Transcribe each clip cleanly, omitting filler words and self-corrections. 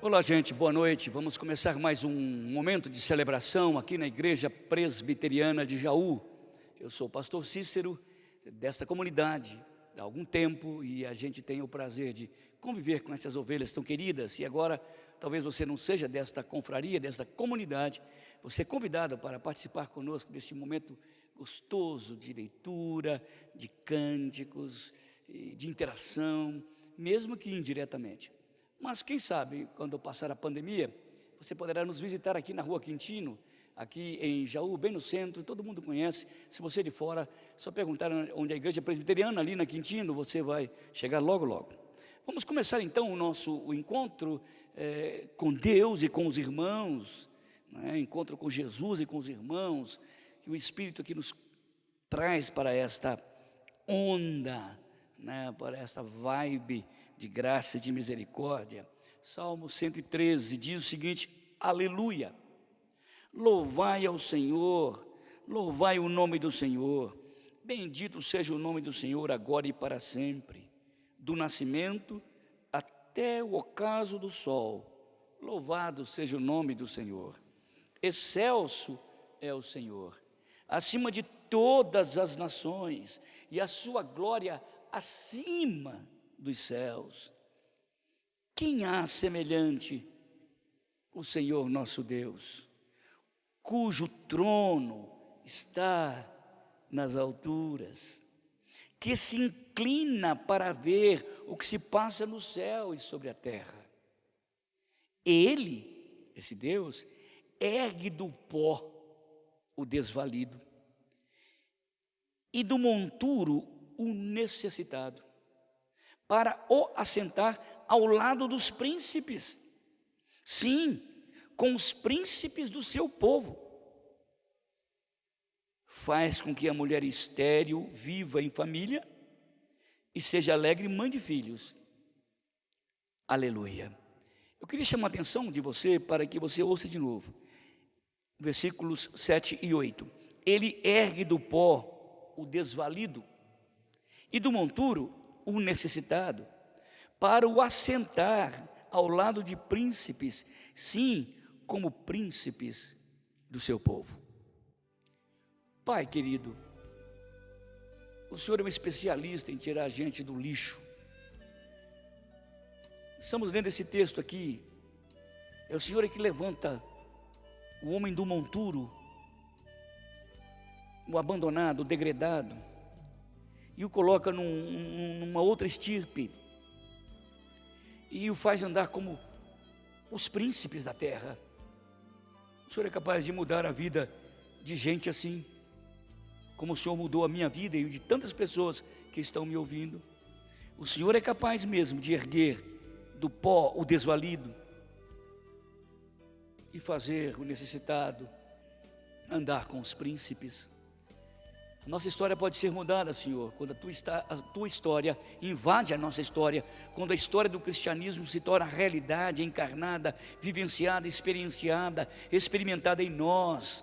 Olá, gente, boa noite. Vamos começar mais um momento de celebração aqui na Igreja Presbiteriana de Jaú. Eu sou o pastor Cícero, desta comunidade há algum tempo, e a gente tem o prazer de conviver com essas ovelhas tão queridas. E agora, talvez você não seja desta confraria, desta comunidade, você é convidado para participar conosco deste momento gostoso de leitura, de cânticos, de interação, mesmo que indiretamente. Mas quem sabe, quando passar a pandemia, você poderá nos visitar aqui na Rua Quintino, aqui em Jaú, bem no centro, todo mundo conhece. Se você é de fora, só perguntar onde é a Igreja Presbiteriana, ali na Quintino, você vai chegar logo, logo. Vamos começar então o encontro com Deus e com os irmãos, né? Encontro com Jesus e com os irmãos, que o Espírito que nos traz para esta onda, né? Para esta vibe de graça e de misericórdia. Salmo 113 diz o seguinte: aleluia, louvai ao Senhor, louvai o nome do Senhor, bendito seja o nome do Senhor agora e para sempre, do nascimento até o ocaso do sol, louvado seja o nome do Senhor. Excelso é o Senhor, acima de todas as nações, e a sua glória acima dos céus. Quem há semelhante o Senhor nosso Deus, cujo trono está nas alturas, que se inclina para ver o que se passa no céu e sobre a terra. Ele, esse Deus, ergue do pó o desvalido e do monturo o necessitado, para o assentar ao lado dos príncipes, sim, com os príncipes do seu povo. Faz com que a mulher estéril viva em família e seja alegre mãe de filhos. Aleluia. Eu queria chamar a atenção de você para que você ouça de novo, versículos 7 e 8. Ele ergue do pó o desvalido e do monturo o necessitado, para o assentar ao lado de príncipes, sim, como príncipes do seu povo. Pai querido, o Senhor é um especialista em tirar a gente do lixo. Estamos lendo esse texto aqui, é o Senhor que levanta o homem do monturo, o abandonado, o degradado, e o coloca numa outra estirpe, e o faz andar como os príncipes da terra. O Senhor é capaz de mudar a vida de gente assim, como o Senhor mudou a minha vida e de tantas pessoas que estão me ouvindo. O Senhor é capaz mesmo de erguer do pó o desvalido e fazer o necessitado andar com os príncipes. A nossa história pode ser mudada, Senhor, quando a tua história invade a nossa história, quando a história do cristianismo se torna realidade, encarnada, vivenciada, experienciada, experimentada em nós.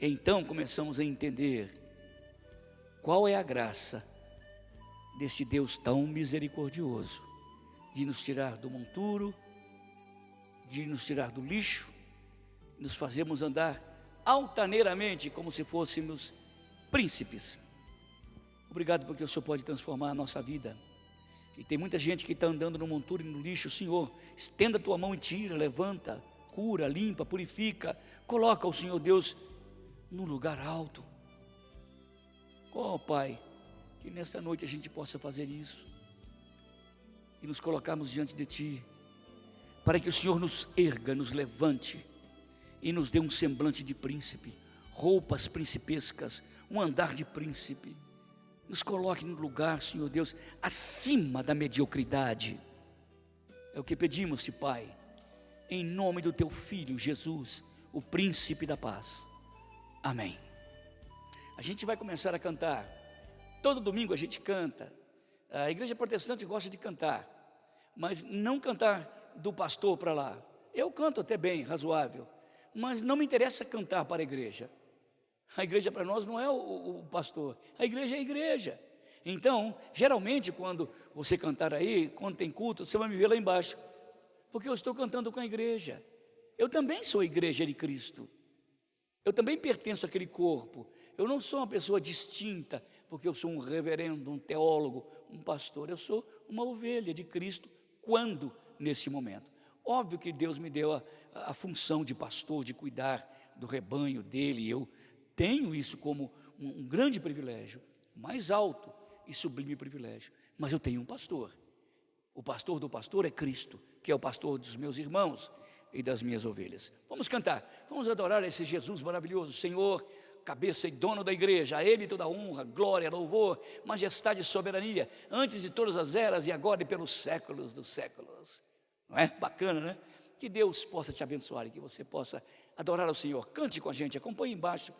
Então começamos a entender qual é a graça deste Deus tão misericordioso, de nos tirar do monturo, de nos tirar do lixo, nos fazermos andar altaneiramente como se fôssemos príncipes. Obrigado porque o Senhor pode transformar a nossa vida. E tem muita gente que está andando no monturo e no lixo. Senhor, estenda a tua mão e tira, levanta, cura, limpa, purifica, coloca o Senhor Deus no lugar alto. Oh Pai, que nesta noite a gente possa fazer isso e nos colocarmos diante de Ti, para que o Senhor nos erga, nos levante e nos dê um semblante de príncipe, roupas principescas, um andar de príncipe. Nos coloque no lugar, Senhor Deus, acima da mediocridade. É o que pedimos-te, Pai, em nome do Teu Filho Jesus, o príncipe da paz. Amém. A gente vai começar a cantar. Todo domingo a gente canta. A igreja protestante gosta de cantar, mas não cantar do pastor para lá. Eu canto até bem, razoável, mas não me interessa cantar para a igreja. A igreja para nós não é o pastor, a igreja é a igreja. Então, geralmente quando você cantar aí, quando tem culto, você vai me ver lá embaixo, porque eu estou cantando com a igreja. Eu também sou a igreja de Cristo. Eu também pertenço àquele corpo. Eu não sou uma pessoa distinta, porque eu sou um reverendo, um teólogo, um pastor. Eu sou uma ovelha de Cristo, quando? Nesse momento. Óbvio que Deus me deu a função de pastor, de cuidar do rebanho dele. Eu tenho isso como um grande privilégio, mais alto e sublime privilégio. Mas eu tenho um pastor. O pastor do pastor é Cristo, que é o pastor dos meus irmãos e das minhas ovelhas. Vamos cantar, vamos adorar esse Jesus maravilhoso, Senhor, cabeça e dono da igreja. A Ele toda honra, glória, louvor, majestade e soberania, antes de todas as eras e agora e pelos séculos dos séculos. Não é? Bacana, né? Que Deus possa te abençoar e que você possa adorar ao Senhor. Cante com a gente, acompanhe embaixo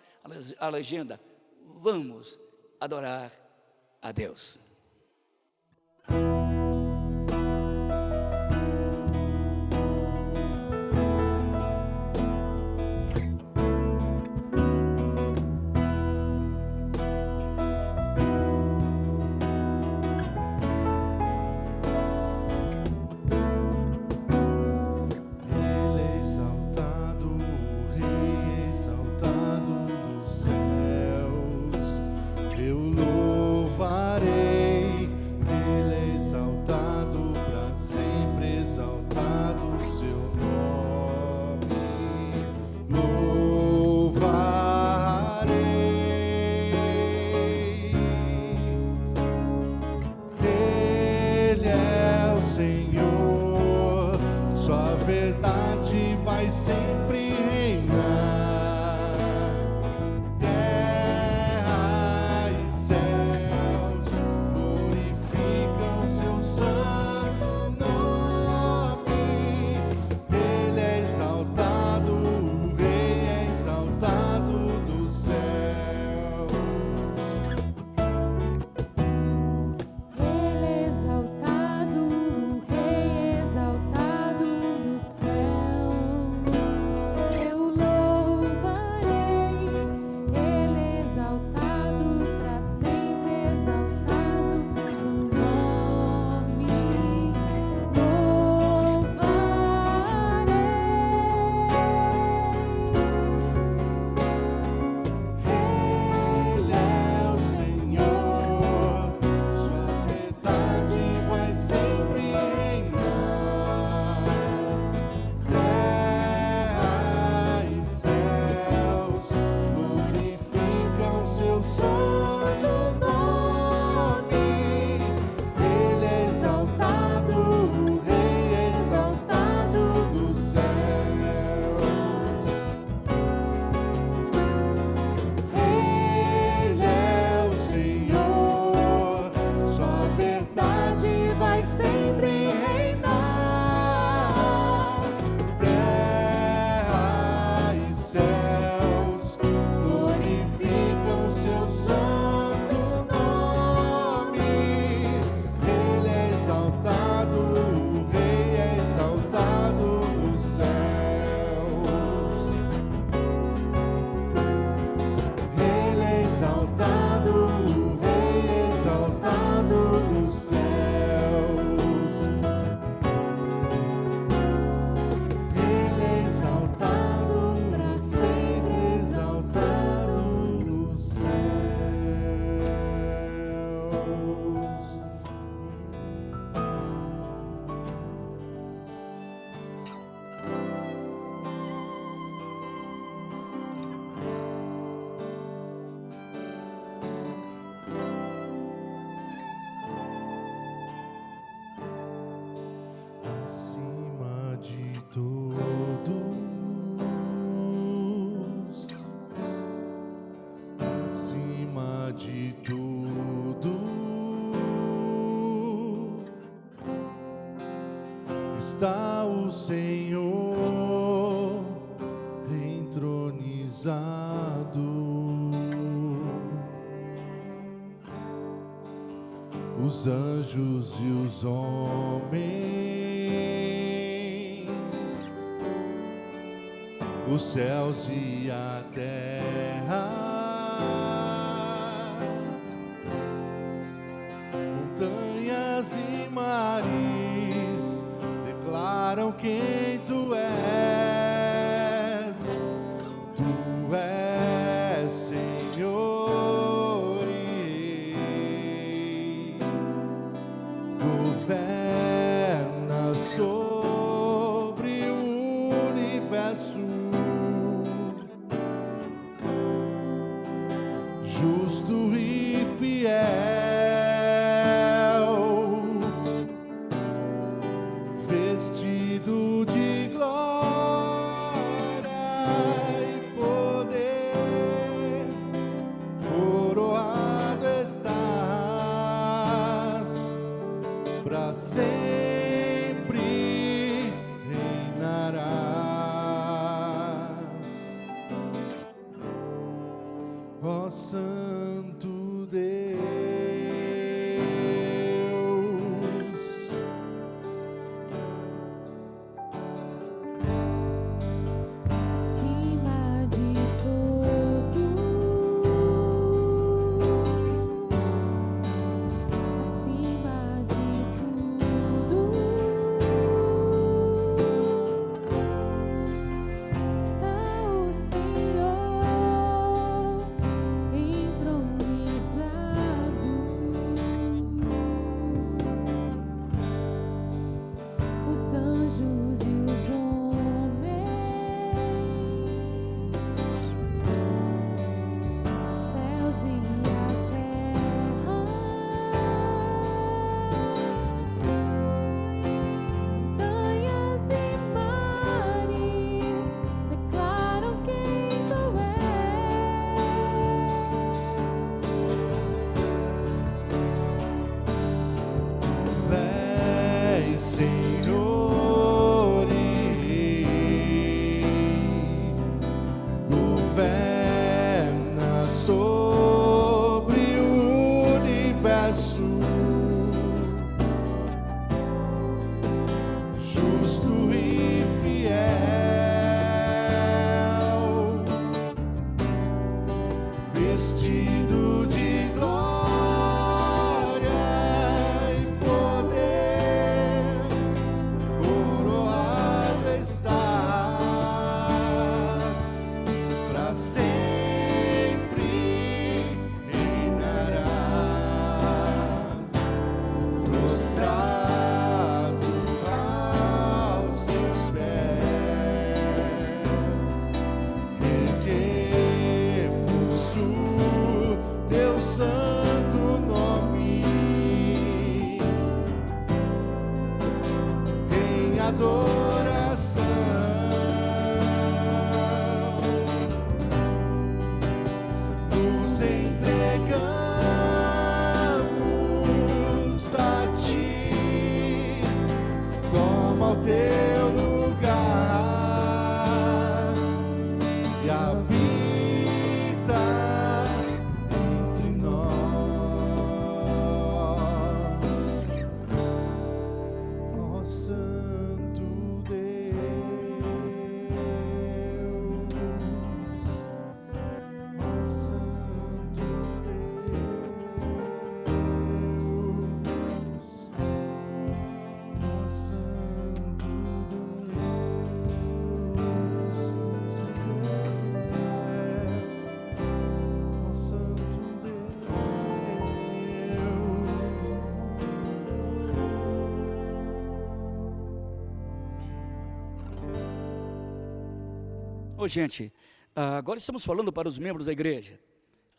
a legenda. Vamos adorar a Deus. Está o Senhor entronizado, os anjos e os homens, os céus e a terra, montanhas e mares declaram declaram quem tu és. Tu és Senhor e Rei, governa sobre o universo, justo e fiel, vestido de glória e poder, coroado estás, para sempre reinarás, ó Santo Deus. Acima de todos, acima de tudo, está o Senhor entronizado. Os anjos e os homens, os céus e a terra, montanhas e mares declaram quem tu És Senhor e Rei, governa sobre o universo, justo e fiel, vestido de glória e poder, coroado estás, para sempre reinarás, prostrado aos seus pés, erguemos o teu santo nome em adoração. Nos entregamos a ti, toma o teu lugar e habita entre nós, ó Santo Deus, ó Santo Deus, ó Santo Deus, Santo és, ó Santo Ô, gente, agora estamos falando para os membros da igreja.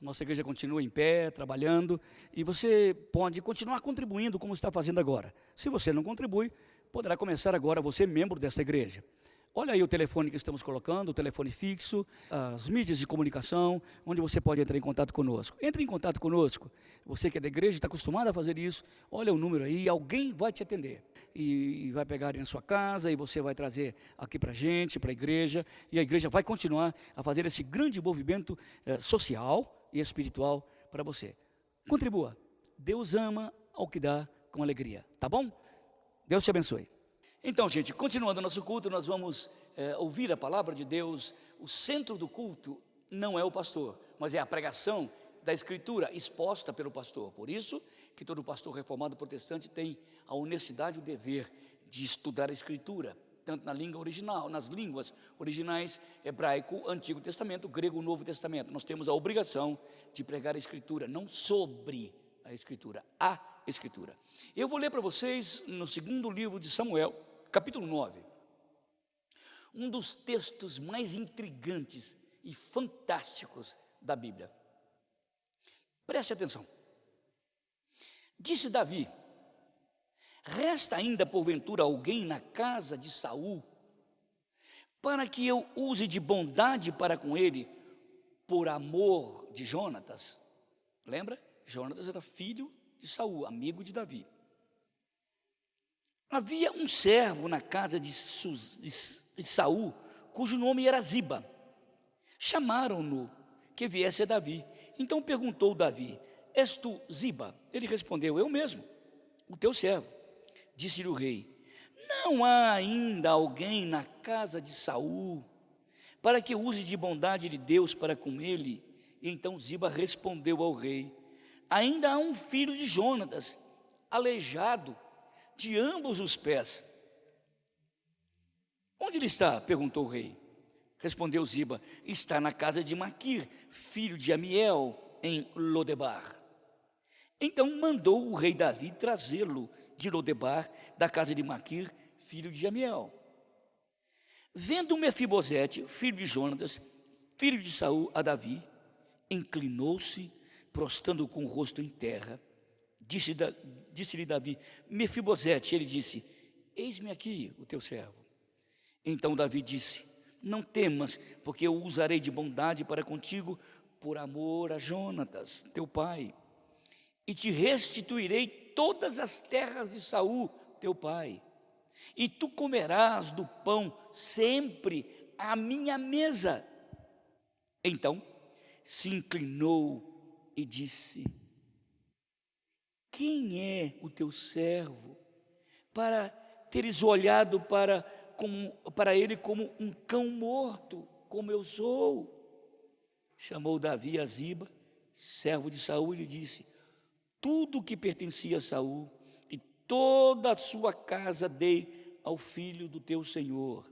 Nossa igreja continua em pé, trabalhando, e você pode continuar contribuindo como está fazendo agora. Se você não contribui, poderá começar agora você, membro dessa igreja. Olha aí o telefone que estamos colocando, o telefone fixo, as mídias de comunicação, onde você pode entrar em contato conosco. Entre em contato conosco. Você que é da igreja, está acostumado a fazer isso, olha o número aí, alguém vai te atender. E vai pegar aí na sua casa, e você vai trazer aqui para a gente, para a igreja, e a igreja vai continuar a fazer esse grande movimento social e espiritual para você. Contribua. Deus ama ao que dá com alegria, tá bom? Deus te abençoe. Então, gente, continuando o nosso culto, nós vamos ouvir a palavra de Deus. O centro do culto não é o pastor, mas é a pregação da Escritura exposta pelo pastor. Por isso que todo pastor reformado protestante tem a honestidade e o dever de estudar a Escritura tanto na língua original, nas línguas originais, hebraico, Antigo Testamento, grego, Novo Testamento. Nós temos a obrigação de pregar a Escritura, não sobre a Escritura, a Escritura. Eu vou ler para vocês no segundo livro de Samuel, capítulo 9, um dos textos mais intrigantes e fantásticos da Bíblia. Preste atenção. Disse Davi: resta ainda porventura alguém na casa de Saul, para que eu use de bondade para com ele, por amor de Jonatas. Lembra? Jonatas era filho de Saul, amigo de Davi. Havia um servo na casa de Saul, cujo nome era Ziba. Chamaram-no que viesse a Davi. Então perguntou Davi: és tu Ziba? Ele respondeu: eu mesmo, o teu servo. Disse-lhe o rei: não há ainda alguém na casa de Saul, para que use de bondade de Deus para com ele? E então Ziba respondeu ao rei: ainda há um filho de Jonatas, aleijado de ambos os pés. Onde ele está? Perguntou o rei. Respondeu Ziba: está na casa de Maquir, filho de Amiel, em Lodebar. Então mandou o rei Davi trazê-lo de Lodebar, da casa de Maquir, filho de Amiel. Vendo Mefibosete, filho de Jonatas, filho de Saul, a Davi, inclinou-se, prostrando com o rosto em terra. Disse-lhe Davi: Mefibosete. Ele disse: eis-me aqui, o teu servo. Então Davi disse: não temas, porque eu usarei de bondade para contigo, por amor a Jonatas, teu pai, e te restituirei todas as terras de Saul, teu pai, e tu comerás do pão sempre à minha mesa. Então se inclinou e disse: quem é o teu servo, para teres olhado para ele como um cão morto, como eu sou? Chamou Davi a Ziba, servo de Saul, e lhe disse: tudo o que pertencia a Saul e toda a sua casa dei ao filho do teu senhor.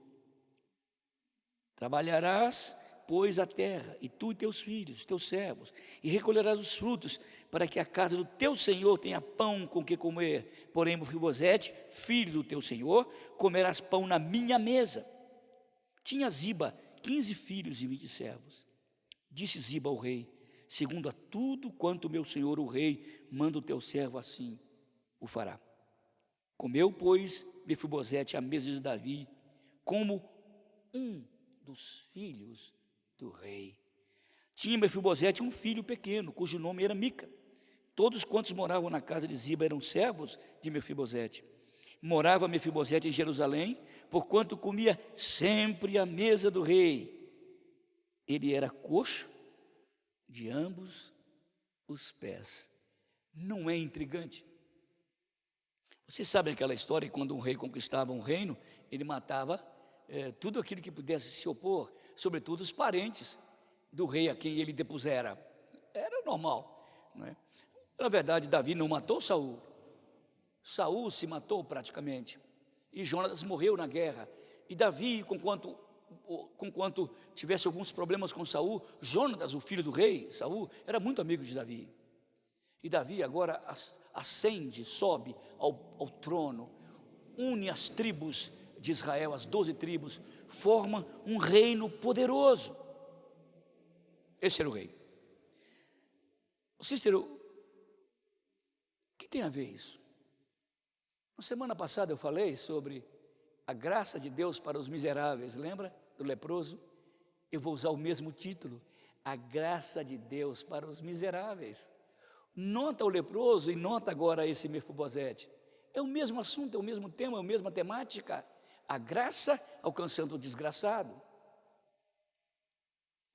Trabalharás, pois, a terra, e tu e teus filhos, teus servos, e recolherás os frutos, para que a casa do teu senhor tenha pão com que comer. Porém, Mefibosete, filho do teu senhor, comerás pão na minha mesa. Tinha Ziba 15 filhos e 20 servos. Disse Ziba ao rei: segundo a tudo quanto meu senhor o rei manda o teu servo, assim o fará. Comeu, pois, Mefibosete à mesa de Davi, como um dos filhos do rei. Tinha Mefibosete um filho pequeno, cujo nome era Mica. Todos quantos moravam na casa de Ziba eram servos de Mefibosete. Morava Mefibosete em Jerusalém, porquanto comia sempre à mesa do rei. Ele era coxo de ambos os pés. Não é intrigante? Vocês sabem aquela história, quando um rei conquistava um reino, ele matava tudo aquilo que pudesse se opor, sobretudo os parentes do rei a quem ele depusera. Era normal, não é? Na verdade, Davi não matou Saul. Saul se matou praticamente, e Jonatas morreu na guerra. E Davi, conquanto tivesse alguns problemas com Saul, Jonatas, o filho do rei, Saul, era muito amigo de Davi. E Davi agora ascende, sobe ao trono, une as tribos de Israel, as 12 tribos, forma um reino poderoso. Esse era o rei. Cícero, o que tem a ver isso? Na semana passada eu falei sobre a graça de Deus para os miseráveis, lembra do leproso? Eu vou usar o mesmo título: a graça de Deus para os miseráveis. Nota o leproso e nota agora esse Mefibosete. É o mesmo assunto, é o mesmo tema, é a mesma temática. A graça alcançando o desgraçado.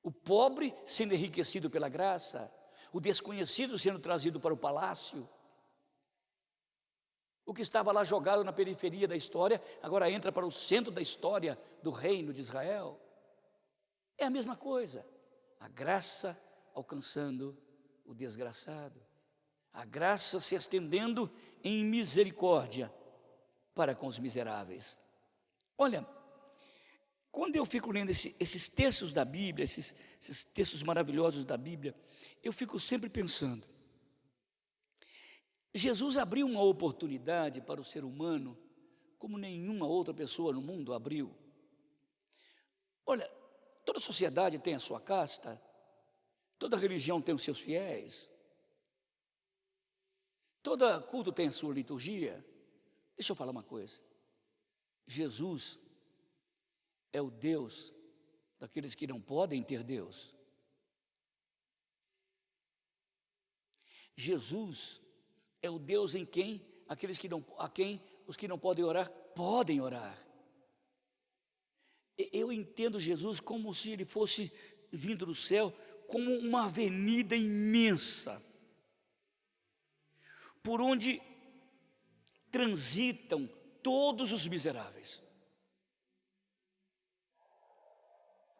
O pobre sendo enriquecido pela graça. O desconhecido sendo trazido para o palácio. O que estava lá jogado na periferia da história, agora entra para o centro da história do reino de Israel. É a mesma coisa. A graça alcançando o desgraçado. A graça se estendendo em misericórdia para com os miseráveis. Olha, Quando eu fico lendo esses textos da Bíblia, esses textos maravilhosos da Bíblia, eu fico sempre pensando, Jesus abriu uma oportunidade para o ser humano como nenhuma outra pessoa no mundo abriu. Olha, toda sociedade tem a sua casta, toda religião tem os seus fiéis, todo culto tem a sua liturgia. Deixa eu falar uma coisa, Jesus é o Deus daqueles que não podem ter Deus. Jesus é o Deus em quem os que não podem orar, podem orar. Eu entendo Jesus como se ele fosse vindo do céu, como uma avenida imensa, por onde transitam todos os miseráveis.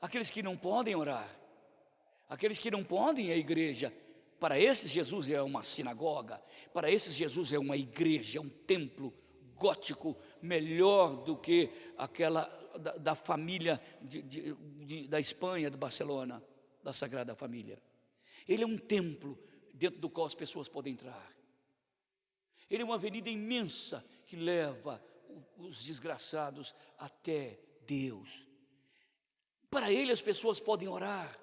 Aqueles que não podem orar, aqueles que não podem ir à igreja. Para esses, Jesus é uma sinagoga, para esses, Jesus é uma igreja, um templo gótico, melhor do que aquela da família da Espanha, de Barcelona, da Sagrada Família. Ele é um templo dentro do qual as pessoas podem entrar. Ele é uma avenida imensa que leva os desgraçados até Deus. Para ele as pessoas podem orar,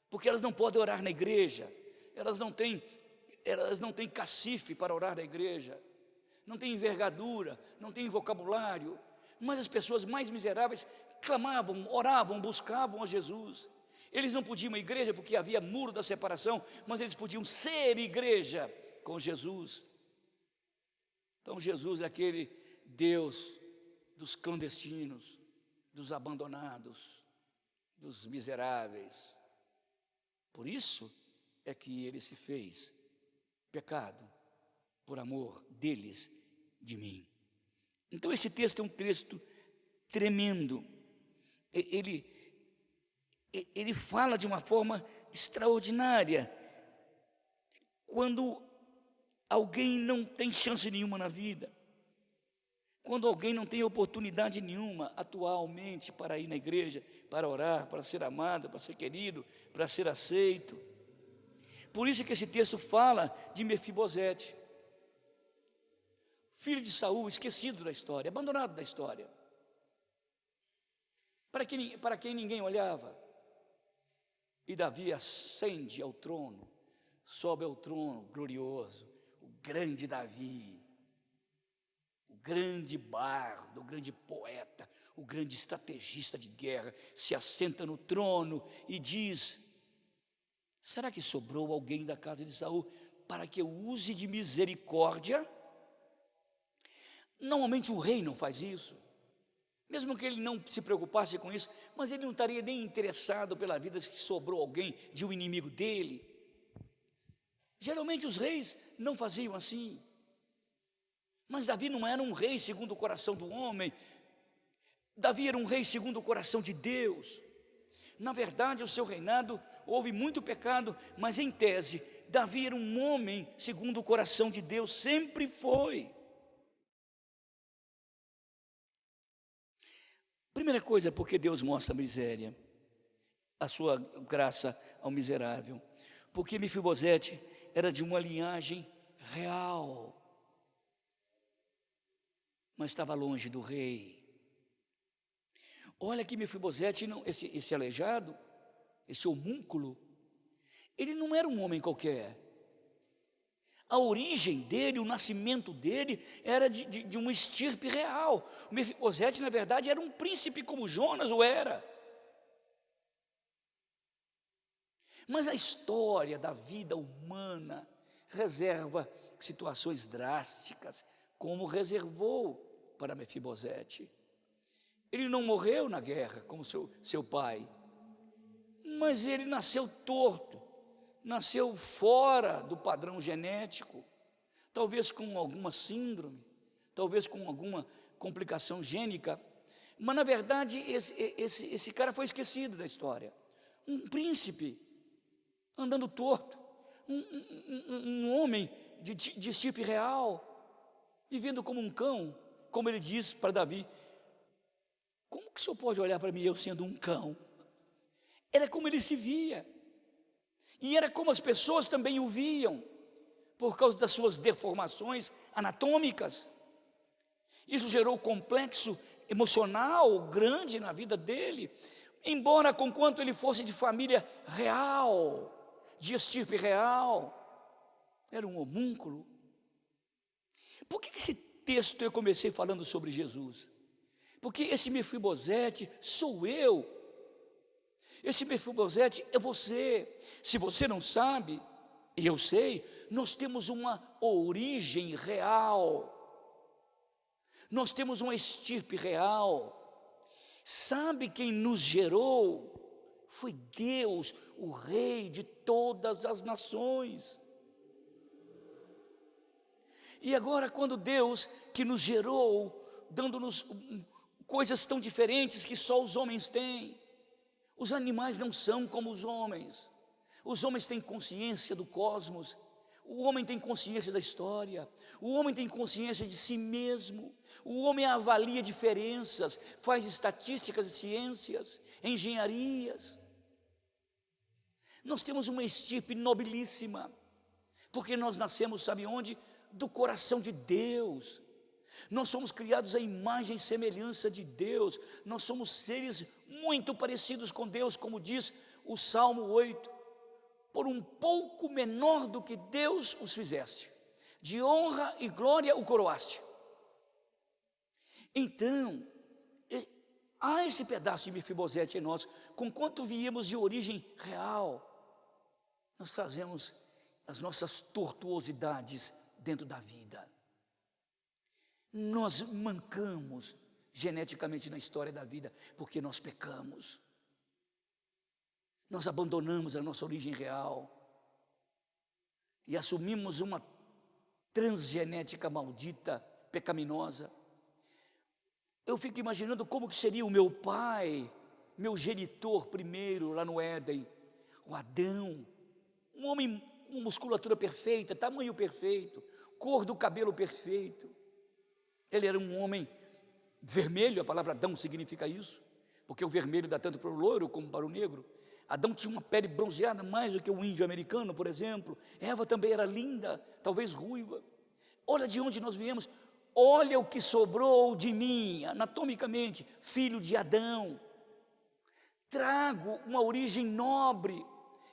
porque elas não podem orar na igreja. Elas não têm cacife para orar na igreja, não têm envergadura, não têm vocabulário, mas as pessoas mais miseráveis clamavam, oravam, buscavam a Jesus. Eles não podiam ir à igreja porque havia muro da separação, mas eles podiam ser igreja com Jesus. Então Jesus é aquele Deus dos clandestinos, dos abandonados, dos miseráveis. Por isso é que ele se fez pecado, por amor deles, de mim. Então esse texto é um texto tremendo. Ele fala de uma forma extraordinária. Quando alguém não tem chance nenhuma na vida, quando alguém não tem oportunidade nenhuma atualmente para ir na igreja, para orar, para ser amado, para ser querido, para ser aceito. Por isso que esse texto fala de Mefibosete, filho de Saul, esquecido da história, abandonado da história, para quem ninguém olhava. E Davi ascende ao trono, sobe ao trono glorioso, o grande Davi, o grande bardo, o grande poeta, o grande estrategista de guerra, se assenta no trono e diz: será que sobrou alguém da casa de Saul para que eu use de misericórdia? Normalmente o rei não faz isso, mesmo que ele não se preocupasse com isso, mas ele não estaria nem interessado pela vida se sobrou alguém de um inimigo dele. Geralmente os reis não faziam assim, mas Davi não era um rei segundo o coração do homem, Davi era um rei segundo o coração de Deus. Na verdade, o seu reinado houve muito pecado, mas em tese, Davi era um homem segundo o coração de Deus, sempre foi. Primeira coisa, porque Deus mostra a miséria, a sua graça ao miserável. Porque Mefibosete era de uma linhagem real, mas estava longe do rei. Olha que Mefibosete, esse aleijado, esse homúnculo, ele não era um homem qualquer. A origem dele, o nascimento dele, era de uma estirpe real. O Mefibosete, na verdade, era um príncipe como Jonas o era. Mas a história da vida humana reserva situações drásticas, como reservou para Mefibosete. Ele não morreu na guerra como seu pai, mas ele nasceu torto, nasceu fora do padrão genético, talvez com alguma síndrome, talvez com alguma complicação gênica, mas na verdade esse cara foi esquecido da história. Um príncipe andando torto, um homem de estirpe real, vivendo como um cão, como ele diz para Davi: como que o senhor pode olhar para mim eu sendo um cão? Era como ele se via, e era como as pessoas também o viam, por causa das suas deformações anatômicas. Isso gerou complexo emocional grande na vida dele, embora conquanto ele fosse de família real, de estirpe real, era um homúnculo. Por que esse texto eu comecei falando sobre Jesus? Porque esse Mefibosete sou eu. Esse Mefibosete é você. Se você não sabe, e eu sei, nós temos uma origem real. Nós temos uma estirpe real. Sabe quem nos gerou? Foi Deus, o Rei de todas as nações. E agora, quando Deus que nos gerou, dando-nos coisas tão diferentes que só os homens têm, os animais não são como os homens. Os homens têm consciência do cosmos, o homem tem consciência da história, o homem tem consciência de si mesmo, o homem avalia diferenças, faz estatísticas e ciências, engenharias. Nós temos uma estirpe nobilíssima, porque nós nascemos, sabe onde? Do coração de Deus. Nós somos criados à imagem e semelhança de Deus, nós somos seres muito parecidos com Deus, como diz o Salmo 8, por um pouco menor do que Deus os fizeste, de honra e glória o coroaste. Então, há esse pedaço de Mefibosete em nós, conquanto viemos de origem real, nós fazemos as nossas tortuosidades dentro da vida. Nós mancamos geneticamente na história da vida, porque nós pecamos. Nós abandonamos a nossa origem real e assumimos uma transgenética maldita, pecaminosa. Eu fico imaginando como que seria o meu pai, meu genitor primeiro lá no Éden, o Adão, um homem com musculatura perfeita, tamanho perfeito, cor do cabelo perfeito. Ele era um homem vermelho, a palavra Adão significa isso, porque o vermelho dá tanto para o loiro como para o negro. Adão tinha uma pele bronzeada mais do que o índio americano, por exemplo. Eva também era linda, talvez ruiva. Olha de onde nós viemos, olha o que sobrou de mim, anatomicamente, filho de Adão. Trago uma origem nobre,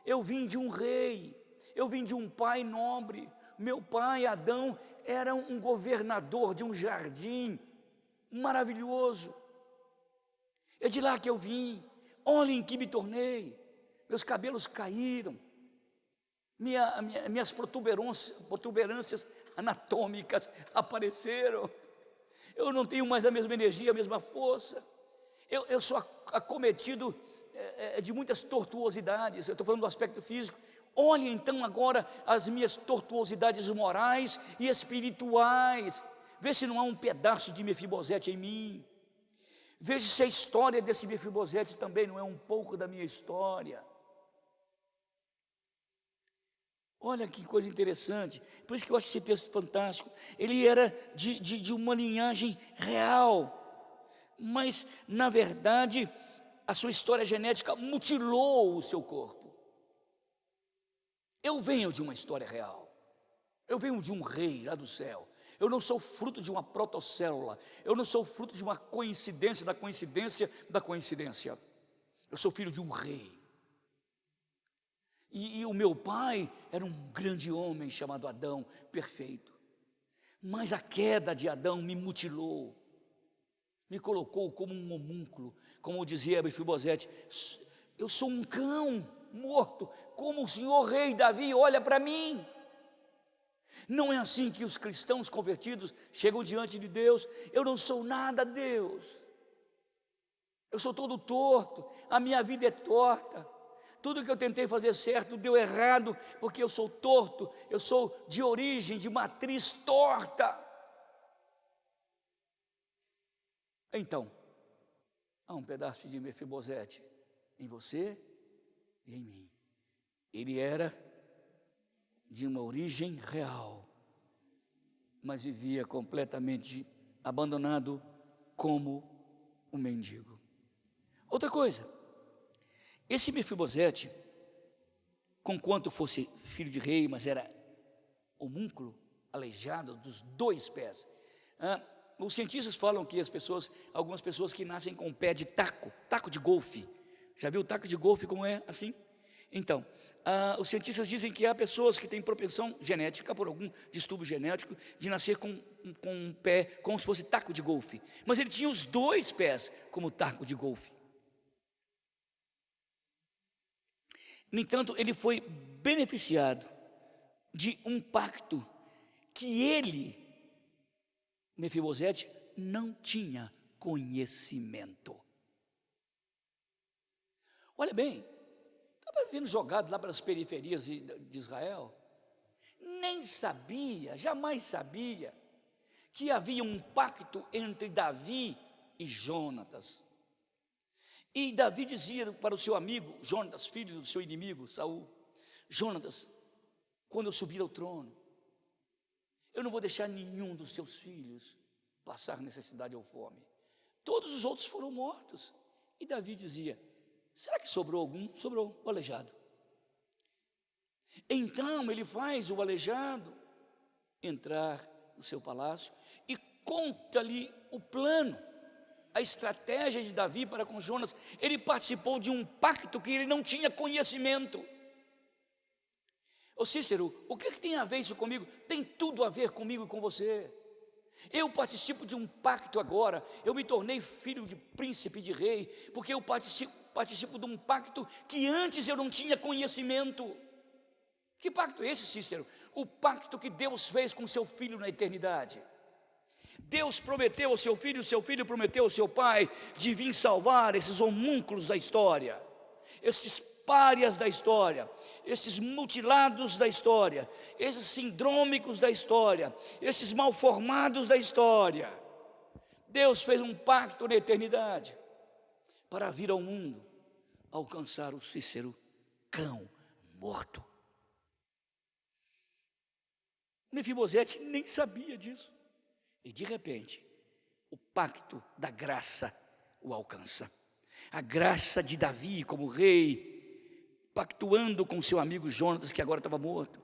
eu vim de um rei, eu vim de um pai nobre. Meu pai, Adão, era um governador de um jardim maravilhoso. É de lá que eu vim. Olhem que me tornei. Meus cabelos caíram, minhas protuberâncias anatômicas apareceram. Eu não tenho mais a mesma energia, a mesma força. Eu sou acometido de muitas tortuosidades. Eu estou falando do aspecto físico. Olhe então agora as minhas tortuosidades morais e espirituais. Vê se não há um pedaço de Mefibosete em mim. Veja se a história desse Mefibosete também não é um pouco da minha história. Olha que coisa interessante, por isso que eu acho esse texto fantástico. Ele era de uma linhagem real, mas na verdade a sua história genética mutilou o seu corpo. Eu venho de uma história real, eu venho de um rei lá do céu. Eu não sou fruto de uma protocélula, eu não sou fruto de uma coincidência da coincidência da coincidência. Eu sou filho de um rei. E o meu pai era um grande homem chamado Adão, perfeito. Mas a queda de Adão me mutilou, me colocou como um homúnculo, como dizia Mefibosete, eu sou um cão morto, como o senhor rei Davi olha para mim. Não é assim que os cristãos convertidos chegam diante de Deus. Eu não sou nada, Deus. Eu sou todo torto, a minha vida é torta. Tudo que eu tentei fazer certo deu errado, porque eu sou torto, eu sou de origem, de matriz torta. Então, há um pedaço de Mefibosete em você e em mim. Ele era de uma origem real, mas vivia completamente abandonado como um mendigo. Outra coisa, esse Mefibosete, conquanto fosse filho de rei, mas era homúnculo, aleijado dos 2 pés. Os cientistas falam que algumas pessoas que nascem com pé de taco de golfe. Já viu o taco de golfe como é assim? Então, os cientistas dizem que há pessoas que têm propensão genética, por algum distúrbio genético, de nascer com um pé como se fosse taco de golfe. Mas ele tinha os 2 pés como taco de golfe. No entanto, ele foi beneficiado de um pacto que ele, Mefibosete, não tinha conhecimento. Olha bem, estava vendo jogado lá pelas periferias de Israel, nem sabia, jamais sabia, que havia um pacto entre Davi e Jonatas. E Davi dizia para o seu amigo Jonatas, filho do seu inimigo Saul: Jonatas, quando eu subir ao trono, eu não vou deixar nenhum dos seus filhos passar necessidade ou fome. Todos os outros foram mortos. E Davi dizia: será que sobrou algum? Sobrou o aleijado. Então ele faz o aleijado entrar no seu palácio e conta-lhe o plano, a estratégia de Davi para com Jonas. Ele participou de um pacto que ele não tinha conhecimento. Ô Cícero, o que tem a ver isso comigo? Tem tudo a ver comigo e com você. Eu participo de um pacto agora. Eu me tornei filho de príncipe, de rei, porque eu participo de um pacto que antes eu não tinha conhecimento. Que pacto é esse, Cícero? O pacto que Deus fez com seu filho na eternidade. Deus prometeu ao seu filho prometeu ao seu pai de vir salvar esses homúnculos da história, esses párias da história, esses mutilados da história, esses sindrômicos da história, esses malformados da história. Deus fez um pacto na eternidade para vir ao mundo alcançar o Cícero, cão morto. Mefibosete nem sabia disso. E de repente, o pacto da graça o alcança. A graça de Davi como rei, pactuando com seu amigo Jonatas, que agora estava morto,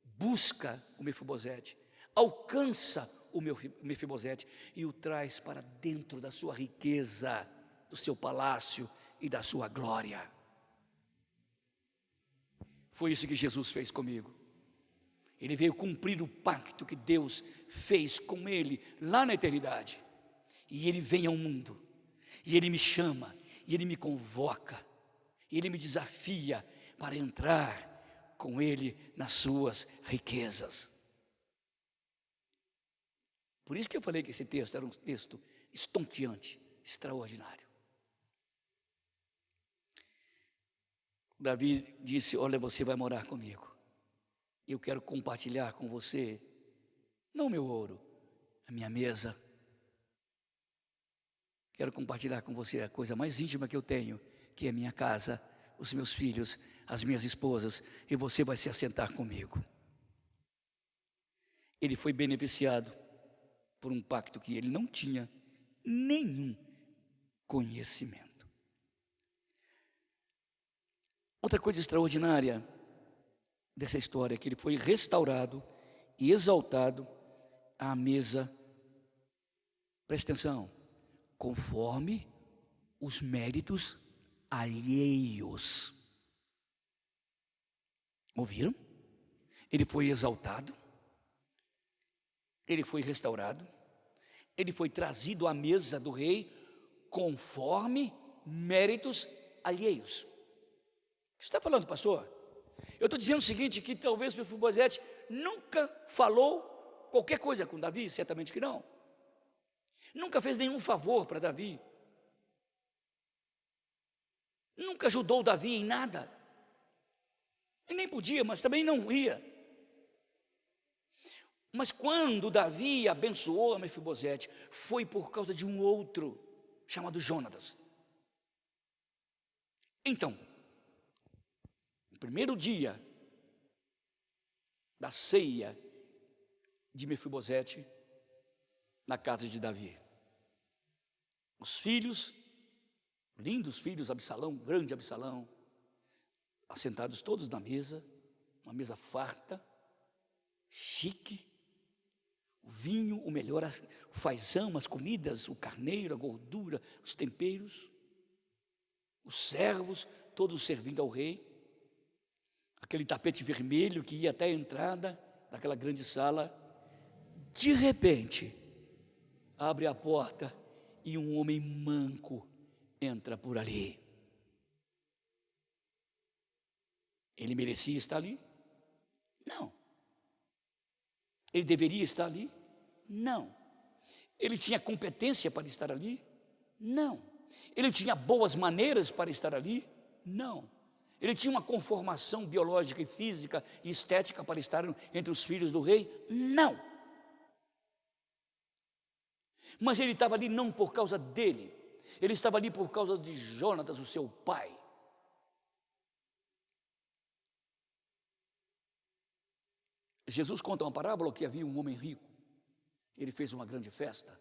busca o Mefibosete, alcança o Mefibosete e o traz para dentro da sua riqueza, do seu palácio e da sua glória. Foi isso que Jesus fez comigo. Ele veio cumprir o pacto que Deus fez com ele lá na eternidade. E ele vem ao mundo, e ele me chama, e ele me convoca, e ele me desafia para entrar com ele nas suas riquezas. Por isso que eu falei que esse texto era um texto estonteante, extraordinário. Davi disse: olha, você vai morar comigo. Eu quero compartilhar com você, não meu ouro, a minha mesa. Quero compartilhar com você a coisa mais íntima que eu tenho, que é a minha casa, os meus filhos, as minhas esposas, e você vai se assentar comigo. Ele foi beneficiado por um pacto que ele não tinha nenhum conhecimento. Outra coisa extraordinária dessa história é que ele foi restaurado e exaltado à mesa, presta atenção, conforme os méritos alheios. Ouviram? Ele foi exaltado, ele foi restaurado, ele foi trazido à mesa do rei conforme méritos alheios. O que você está falando, pastor? Eu estou dizendo o seguinte, que talvez Mefibosete nunca falou qualquer coisa com Davi, certamente que não. Nunca fez nenhum favor para Davi. Nunca ajudou Davi em nada. Ele nem podia, mas também não ia. Mas quando Davi abençoou a Mefibosete, foi por causa de um outro, chamado Jonatas. Então, no primeiro dia da ceia de Mefibosete, na casa de Davi, os filhos lindos filhos, Absalão, grande Absalão, assentados todos na mesa, uma mesa farta, chique, o vinho, o melhor, o fazão, as comidas, o carneiro, a gordura, os temperos, os servos, todos servindo ao rei, aquele tapete vermelho que ia até a entrada daquela grande sala. De repente, abre a porta e um homem manco entra por ali. Ele merecia estar ali? Não. Ele deveria estar ali? Não. Ele tinha competência para estar ali? Não. Ele tinha boas maneiras para estar ali? Não. Ele tinha uma conformação biológica e física e estética para estar entre os filhos do rei? Não. Mas ele estava ali não por causa dele, ele estava ali por causa de Jonatas, o seu pai. Jesus conta uma parábola que havia um homem rico. Ele fez uma grande festa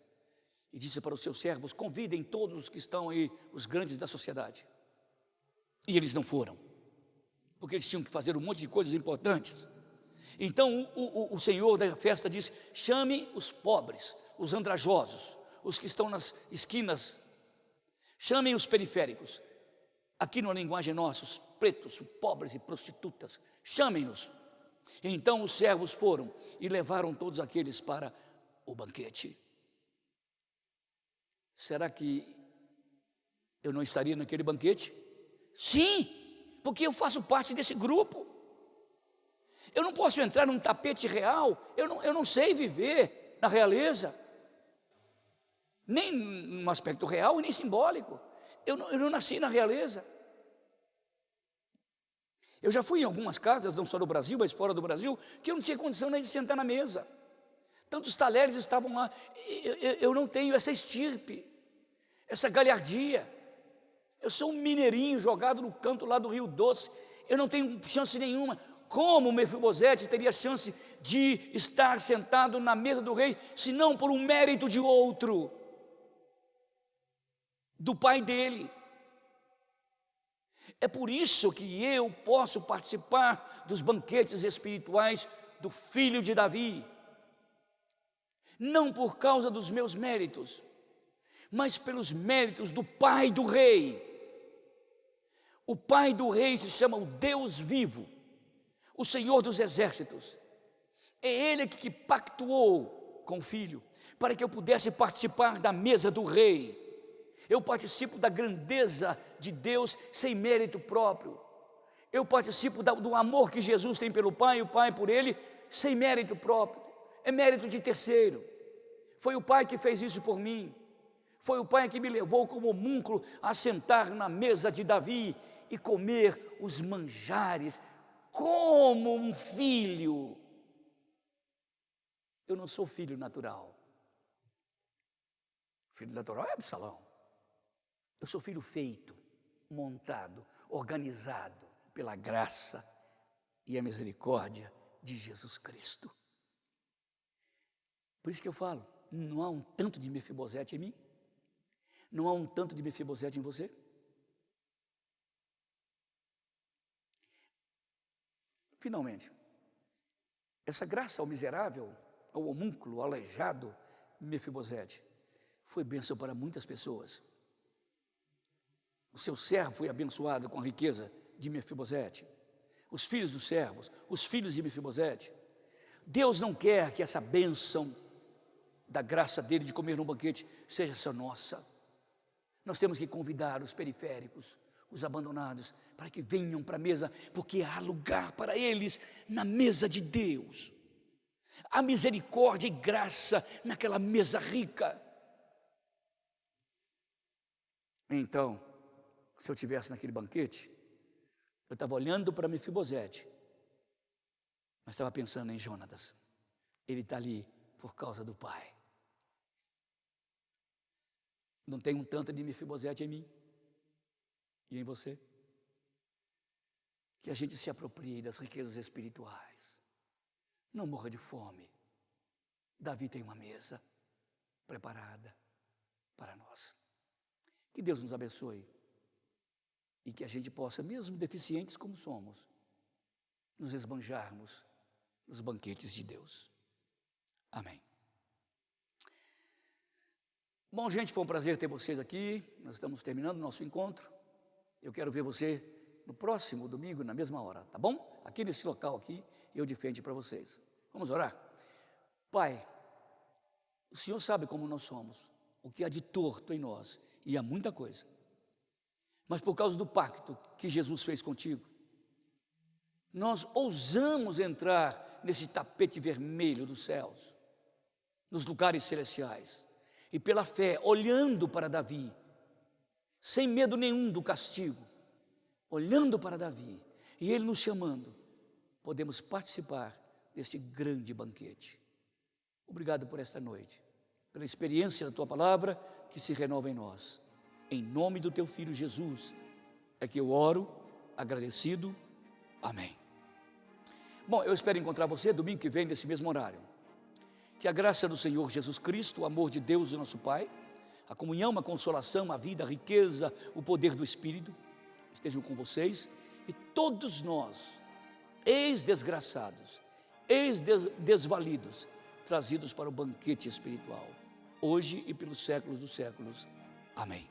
e disse para os seus servos: convidem todos os que estão aí, os grandes da sociedade. E eles não foram, porque eles tinham que fazer um monte de coisas importantes. Então o senhor da festa disse: chame os pobres, os andrajosos, os que estão nas esquinas, chamem os periféricos, aqui na linguagem nossa, os pretos, os pobres e prostitutas, chamem-nos. Então os servos foram e levaram todos aqueles para o banquete. Será que eu não estaria naquele banquete? Sim, porque eu faço parte desse grupo. Eu não posso entrar num tapete real, eu não sei viver na realeza, nem no aspecto real e nem simbólico. Eu não nasci na realeza. Eu já fui em algumas casas, não só no Brasil, mas fora do Brasil, que eu não tinha condição nem de sentar na mesa. Tantos talheres estavam lá. Eu não tenho essa estirpe, essa galhardia. Eu sou um mineirinho jogado no canto lá do Rio Doce. Eu não tenho chance nenhuma. Como Mefibosete teria chance de estar sentado na mesa do rei, se não por um mérito de outro, do pai dele? É por isso que eu posso participar dos banquetes espirituais do filho de Davi, não por causa dos meus méritos, mas pelos méritos do pai do rei. O pai do rei se chama o Deus vivo, o Senhor dos exércitos. É Ele que pactuou com o filho, para que eu pudesse participar da mesa do rei. Eu participo da grandeza de Deus sem mérito próprio. Eu participo do amor que Jesus tem pelo Pai, e o Pai por Ele, sem mérito próprio. É mérito de terceiro. Foi o Pai que fez isso por mim. Foi o Pai que me levou como homúnculo a sentar na mesa de Davi e comer os manjares como um filho. Eu não sou filho natural. Filho natural é Absalão. Eu sou filho feito, montado, organizado pela graça e a misericórdia de Jesus Cristo. Por isso que eu falo, não há um tanto de Mefibosete em mim? Não há um tanto de Mefibosete em você? Finalmente, essa graça ao miserável, ao homúnculo, ao aleijado Mefibosete, foi bênção para muitas pessoas. O seu servo foi abençoado com a riqueza de Mefibosete. Os filhos dos servos, os filhos de Mefibosete. Deus não quer que essa bênção da graça dele de comer num banquete seja só nossa. Nós temos que convidar os periféricos, os abandonados, para que venham para a mesa, porque há lugar para eles na mesa de Deus. Há misericórdia e graça naquela mesa rica. Então, se eu estivesse naquele banquete, eu estava olhando para Mefibosete, mas estava pensando em Jonatas. Ele está ali por causa do pai. Não tem um tanto de Mefibosete em mim e em você? Que a gente se aproprie das riquezas espirituais. Não morra de fome. Davi tem uma mesa preparada para nós. Que Deus nos abençoe e que a gente possa, mesmo deficientes como somos, nos esbanjarmos nos banquetes de Deus. Amém. Bom, gente, foi um prazer ter vocês aqui. Nós estamos terminando o nosso encontro. Eu quero ver você no próximo domingo, na mesma hora, tá bom? Aqui nesse local aqui, eu de frente para vocês. Vamos orar? Pai, o Senhor sabe como nós somos, o que há de torto em nós, e há muita coisa. Mas por causa do pacto que Jesus fez contigo, nós ousamos entrar nesse tapete vermelho dos céus, nos lugares celestiais, e pela fé, olhando para Davi, sem medo nenhum do castigo, olhando para Davi, e ele nos chamando, podemos participar deste grande banquete. Obrigado por esta noite, pela experiência da Tua palavra que se renova em nós. Em nome do Teu Filho Jesus, é que eu oro, agradecido. Amém. Bom, eu espero encontrar você domingo que vem, nesse mesmo horário. Que a graça do Senhor Jesus Cristo, o amor de Deus, o nosso Pai, a comunhão, a consolação, a vida, a riqueza, o poder do Espírito, estejam com vocês e todos nós, ex-desgraçados, ex-desvalidos, trazidos para o banquete espiritual, hoje e pelos séculos dos séculos. Amém.